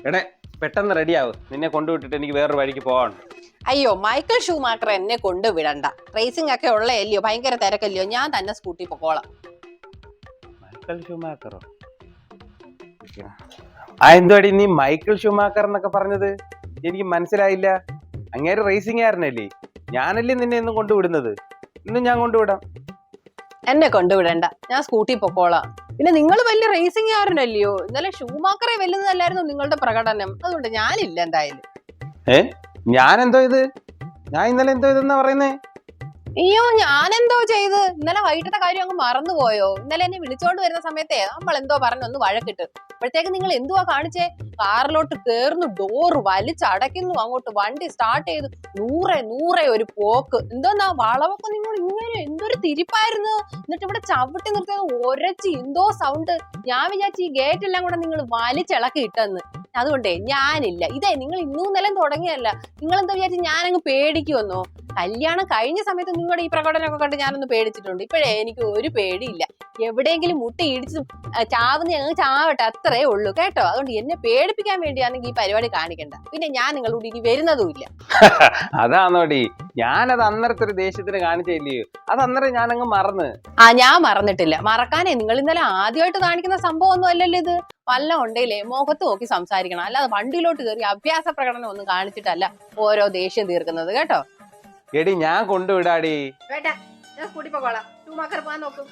എടേ പെട്ടെന്ന് റെഡിയാവും, നിന്നെ കൊണ്ടുവിട്ടിട്ട് എനിക്ക് വേറൊരു വഴിക്ക് പോവാണ്. അയ്യോ, മൈക്കിൾ ഷൂമാക്കർ എന്നെ കൊണ്ടുവിടണ്ട. റേസിംഗ് ഒക്കെ ഉള്ളയല്ലയോ, ഭയങ്കര തിരക്കല്ലയോ, ഞാൻ തന്നെ സ്കൂട്ടി പൊക്കോളാം. മൈക്കിൾ ഷൂമാക്കറോ? എന്തുവാടി നീ മൈക്കിൾ ഷൂമാക്കർ എന്നൊക്കെ പറഞ്ഞത്? എനിക്ക് മനസ്സിലായില്ല. അങ്ങേര് റേസിംഗുകാരനല്ലേ? ഞാനല്ലേ നിന്നെ ഇന്നും കൊണ്ടുവിടുന്നത്. ഇന്നും ഞാൻ കൊണ്ടുവിടാം. എന്നെ കൊണ്ടുവിടണ്ട, ഞാൻ സ്കൂട്ടി പൊക്കോളാം. പിന്നെ നിങ്ങൾ വലിയ റേസിംഗുകാരനല്ലയോ? ഇന്നലെ ഷൂമാക്കറെ വെല്ലുന്നതല്ലായിരുന്നു നിങ്ങളുടെ പ്രകടനം. അതുകൊണ്ട് ഞാനില്ല എന്തായാലും. ഞാൻ ഇന്നലെ എന്തോ ഇതെന്നാ പറയുന്നേ? അയ്യോ, ഞാനെന്തോ ചെയ്ത്? ഇന്നലെ വൈകിട്ടത്തെ കാര്യം അങ്ങ് മറന്നുപോയോ? ഇന്നലെ എന്നെ വിളിച്ചോണ്ട് വരുന്ന സമയത്തെ നമ്മൾ എന്തോ പറഞ്ഞൊന്ന് വഴക്കിട്ട്. അപ്പോഴത്തേക്ക് നിങ്ങൾ എന്തുവാ കാണിച്ചേ? കാറിലോട്ട് കേറുന്നു, ഡോറ് വലിച്ചടയ്ക്കുന്നു, അങ്ങോട്ട് വണ്ടി സ്റ്റാർട്ട് ചെയ്തു, നൂറെ ഒരു പോക്ക്. എന്തോന്നാ വളവൊക്കെ നിങ്ങൾ ഇങ്ങനെ എന്തൊരു തിരിപ്പായിരുന്നു. എന്നിട്ട് ഇവിടെ ചവിട്ടി നിർത്തിയത് ഒരച്ച് എന്തോ സൗണ്ട്. ഞാൻ വിചാരിച്ചു ഈ ഗേറ്റ് എല്ലാം കൂടെ നിങ്ങൾ വലിച്ചിളക്കി ഇട്ടെന്ന്. അതുകൊണ്ടേ ഞാനില്ല. ഇതേ നിങ്ങൾ ഇന്നും നിലം തുടങ്ങിയല്ല. നിങ്ങൾ എന്താ വിചാരിച്ചു ഞാനങ്ങ് പേടിക്കുമെന്നോ? കല്യാണം കഴിഞ്ഞ സമയത്ത് നിങ്ങളുടെ ഈ പ്രകടനമൊക്കെ കണ്ട് ഞാനൊന്ന് പേടിച്ചിട്ടുണ്ട്. ഇപ്പോഴേ എനിക്ക് ഒരു പേടിയില്ല. എവിടെയെങ്കിലും മുട്ടി ഇടിച്ച് ചാവുന്ന ഞങ്ങൾ ചാവട്ടെ, അത്രേ ഉള്ളൂ കേട്ടോ. അതുകൊണ്ട് എന്നെ പേടിപ്പിക്കാൻ വേണ്ടിയാണെങ്കിൽ ഈ പരിപാടി കാണിക്കണ്ട. പിന്നെ ഞാൻ നിങ്ങളോട് ഇനി വരുന്നതുമില്ല. അതാണോടി? ഞാനത് അന്നേരത്തെ ഒരു ദേഷ്യത്തിന് കാണിച്ചില്ലയോ? അത് അന്നേരം ഞാനങ്ങ് മറന്ന്. ഞാൻ മറന്നിട്ടില്ല. മറക്കാനേ നിങ്ങൾ ഇന്നലെ ആദ്യമായിട്ട് കാണിക്കുന്ന സംഭവം ഒന്നും അല്ലല്ലോ ഇത്. വല്ല ഉണ്ടേലേ മുഖത്ത് നോക്കി സംസാരിക്കണം. അല്ലാതെ വണ്ടിയിലോട്ട് കയറി അഭ്യാസ പ്രകടനം ഒന്നും കാണിച്ചിട്ടല്ല ഓരോ ദേഷ്യം തീർക്കുന്നത് കേട്ടോ. എടി ഞാൻ കൊണ്ടുവിടാടി. വേണ്ട, ഞാൻ സ്കൂട്ടി പോകോളാം. ഷൂമാക്കർ പോകാൻ നോക്കും.